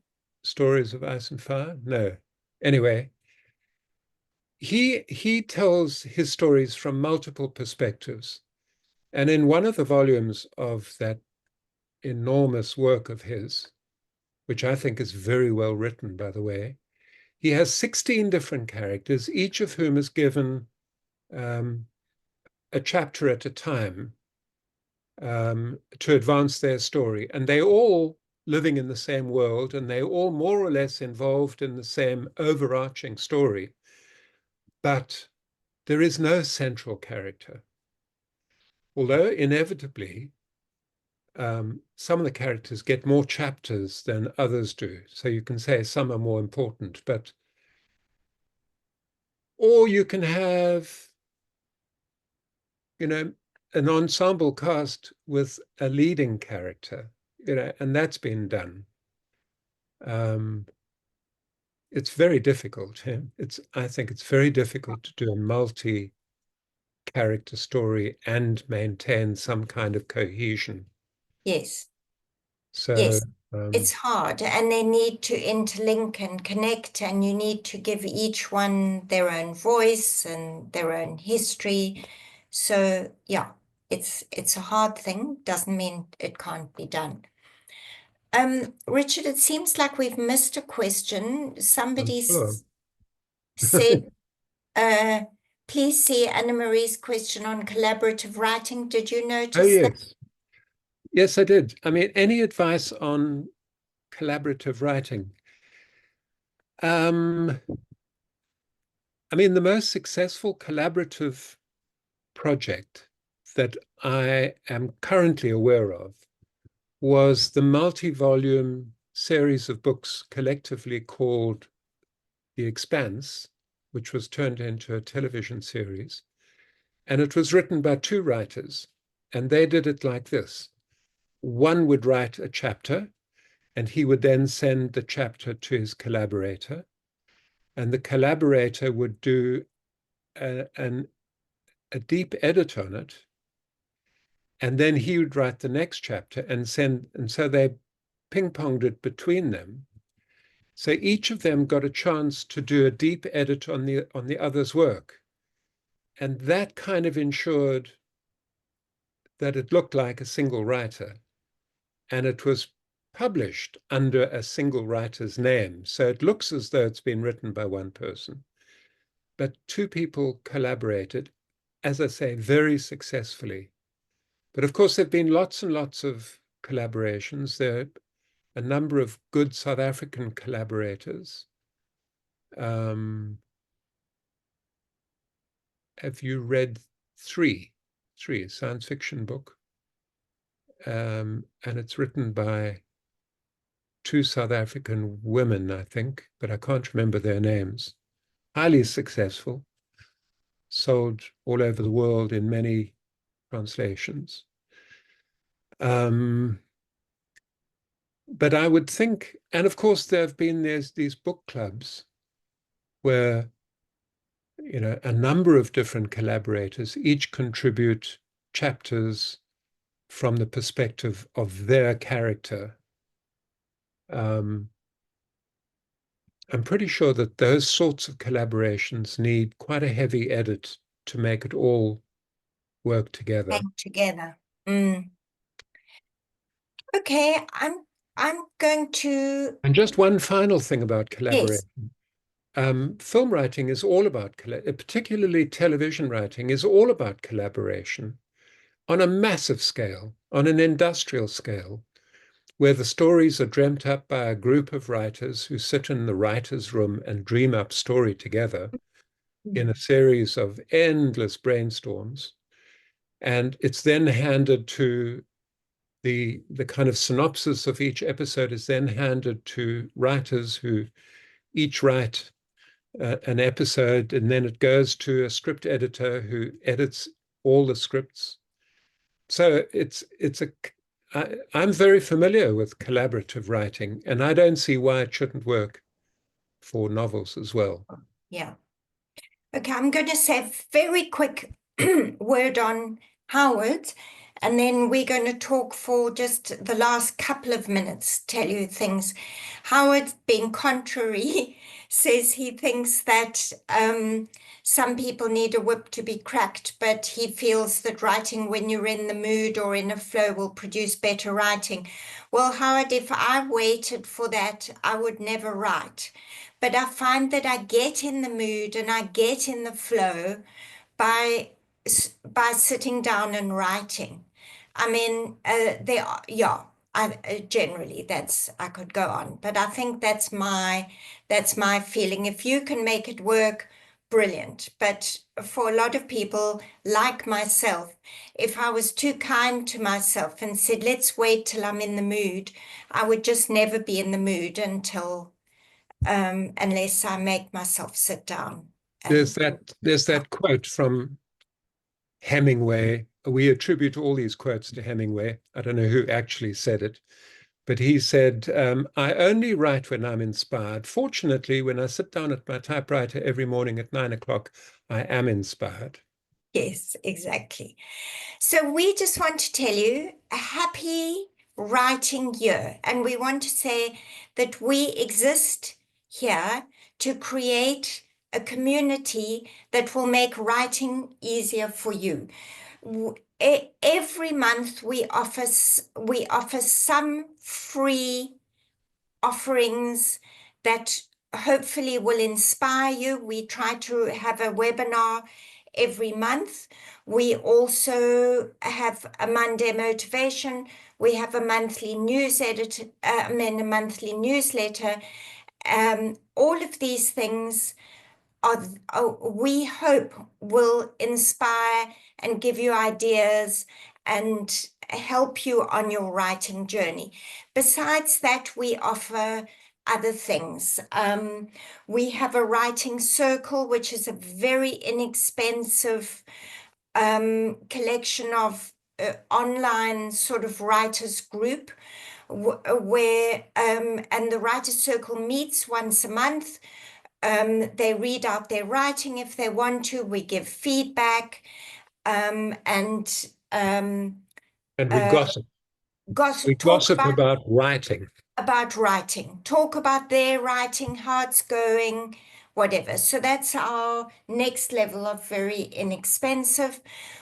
Speaker 2: Stories of Ice and Fire? No. Anyway, he tells his stories from multiple perspectives. And in one of the volumes of that enormous work of his, which I think is very well written, by the way, he has 16 different characters, each of whom is given a chapter at a time to advance their story. And they all living in the same world, and they all more or less involved in the same overarching story. But there is no central character. Although inevitably, some of the characters get more chapters than others do. So you can say some are more important, or you can have, an ensemble cast with a leading character, and that's been done. It's very difficult. I think it's very difficult to do a multi-character story and maintain some kind of cohesion.
Speaker 1: yes.
Speaker 2: So,
Speaker 1: Yes, it's hard, and they need to interlink and connect, and you need to give each one their own voice and their own history. So yeah, it's a hard thing. Doesn't mean it can't be done. Richard, it seems like we've missed a question.
Speaker 2: I'm
Speaker 1: Somebody
Speaker 2: sure.
Speaker 1: said, uh, please see Anna Marie's question on collaborative writing. Did you
Speaker 2: Oh,
Speaker 1: notice that?
Speaker 2: yes. Yes, I did. I mean, any advice on collaborative writing? Um, I mean, the most successful collaborative project that I am currently aware of was the multi-volume series of books collectively called The Expanse, which was turned into a television series. And it was written by two writers. And they did it like this. One would write a chapter, and he would then send the chapter to his collaborator. And the collaborator would do a deep edit on it. And then he would write the next chapter and send. And so they ping ponged it between them. So each of them got a chance to do a deep edit on the other's work. And that kind of ensured that it looked like a single writer. And it was published under a single writer's name. So it looks as though it's been written by one person. But two people collaborated, as I say, very successfully. But of course, there have been lots and lots of collaborations. There are a number of good South African collaborators. Um, have you read Three? Three, a science fiction book. And it's written by two South African women, I think, but I can't remember their names. Highly successful, sold all over the world in many translations. But I would think, and of course, there's these book clubs where a number of different collaborators each contribute chapters from the perspective of their character. I'm pretty sure that those sorts of collaborations need quite a heavy edit to make it all work together.
Speaker 1: Hang together. Mm. Okay, I'm going to,
Speaker 2: And just one final thing about
Speaker 1: yes,
Speaker 2: collaboration. Film writing is all about, particularly television writing, is all about collaboration on a massive scale, on an industrial scale, where the stories are dreamt up by a group of writers who sit in the writer's room and dream up story together in a series of endless brainstorms. And it's then handed to the kind of synopsis of each episode is then handed to writers who each write an episode, and then it goes to a script editor who edits all the scripts. So I'm very familiar with collaborative writing, and I don't see why it shouldn't work for novels as well.
Speaker 1: yeah. Okay, I'm going to say a very quick word on Howard, and then we're going to talk for just the last couple of minutes, tell you things. Howard, being contrary, says he thinks that some people need a whip to be cracked, but he feels that writing when you're in the mood or in a flow will produce better writing. Well, Howard, if I waited for that, I would never write. But I find that I get in the mood and I get in the flow by by sitting down and writing. I mean, there are, yeah. Generally, that's I could go on, but I think that's my feeling. If you can make it work, brilliant. But for a lot of people, like myself, if I was too kind to myself and said, "Let's wait till I'm in the mood," I would just never be in the mood unless I make myself sit down
Speaker 2: There's
Speaker 1: and
Speaker 2: that quote from Hemingway. We attribute all these quotes to Hemingway. I don't know who actually said it, but he said, I only write when I'm inspired. Fortunately, when I sit down at my typewriter every morning at 9 o'clock, I am inspired.
Speaker 1: yes, exactly. So we just want to tell you a happy writing year. And we want to say that we exist here to create a community that will make writing easier for you. Every month we offer some free offerings that hopefully will inspire you. We try to have a webinar every month. We also have a Monday motivation. We have a monthly a monthly newsletter. All of these things we hope will inspire and give you ideas and help you on your writing journey. Besides that, we offer other things. We have a writing circle, which is a very inexpensive collection of online sort of writers group where and the writers circle meets once a month. They read out their writing if they want to. We give feedback and
Speaker 2: And we gossip. We
Speaker 1: talk
Speaker 2: gossip
Speaker 1: about,
Speaker 2: about writing.
Speaker 1: about writing, talk about their writing, how it's going, whatever. So that's our next level of very inexpensive.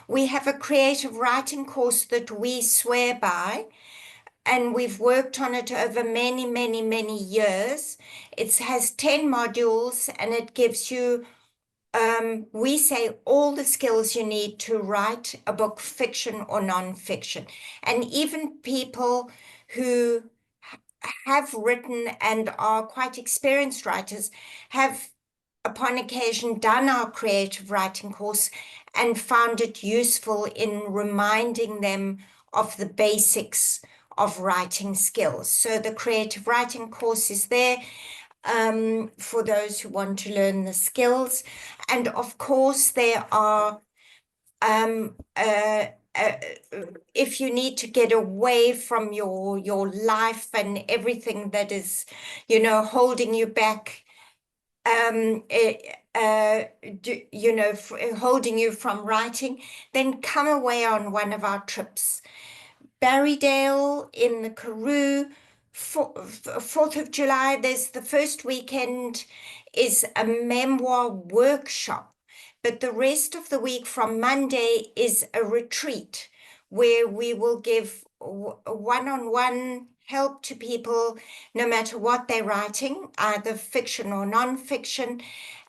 Speaker 1: We have a creative writing course that we swear by, and we've worked on it over many, many, many years. It has 10 modules and it gives you, we say, all the skills you need to write a book, fiction or non-fiction. And even people who have written and are quite experienced writers have, upon occasion, done our creative writing course and found it useful in reminding them of the basics of writing skills. So the creative writing course is there for those who want to learn the skills. And of course, there are um, uh, uh, if you need to get away from your life and everything that is, holding you back, um, holding you from writing, then come away on one of our trips. Berrydale in the Karoo, 4th of July, there's the first weekend is a memoir workshop, but the rest of the week from Monday is a retreat where we will give one-on-one help to people, no matter what they're writing, either fiction or non-fiction.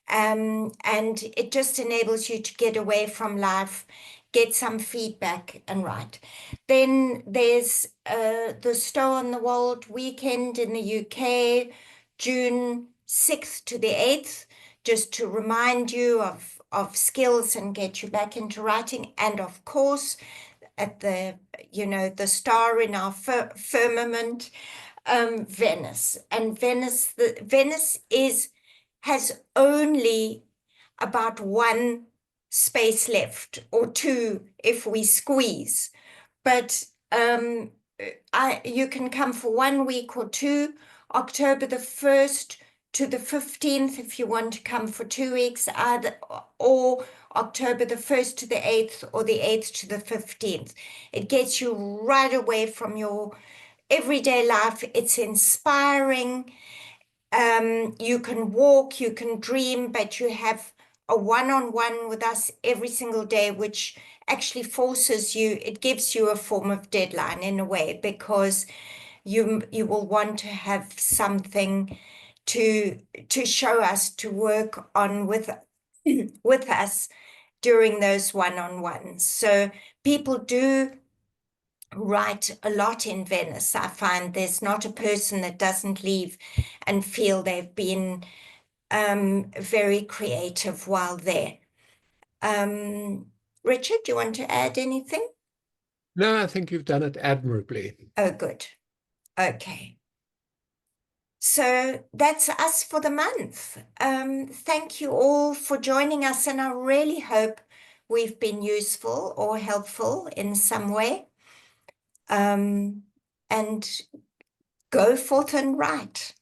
Speaker 1: And it just enables you to get away from life, get some feedback and write. Then there's the Stow on the Wold weekend in the UK, June 6th to the 8th, just to remind you of skills and get you back into writing. And of course, at the star in our firmament, Venice. And Venice has only about one space left, or two if we squeeze. But you can come for 1 week or two, October the 1st to the 15th if you want to come for 2 weeks, or October the 1st to the 8th, or the 8th to the 15th. It gets you right away from your everyday life. It's inspiring. You can walk, you can dream, but you have a one-on-one with us every single day, which actually forces you, it gives you a form of deadline in a way, because you will want to have something to show us, to work on with us during those one-on-ones. So people do write a lot in Venice. I find there's not a person that doesn't leave and feel they've been very creative while there. Richard, do you want to add anything?
Speaker 2: No, I think you've done it admirably.
Speaker 1: Oh, good. Okay. So that's us for the month. Thank you all for joining us, and I really hope we've been useful or helpful in some way. And go forth and write.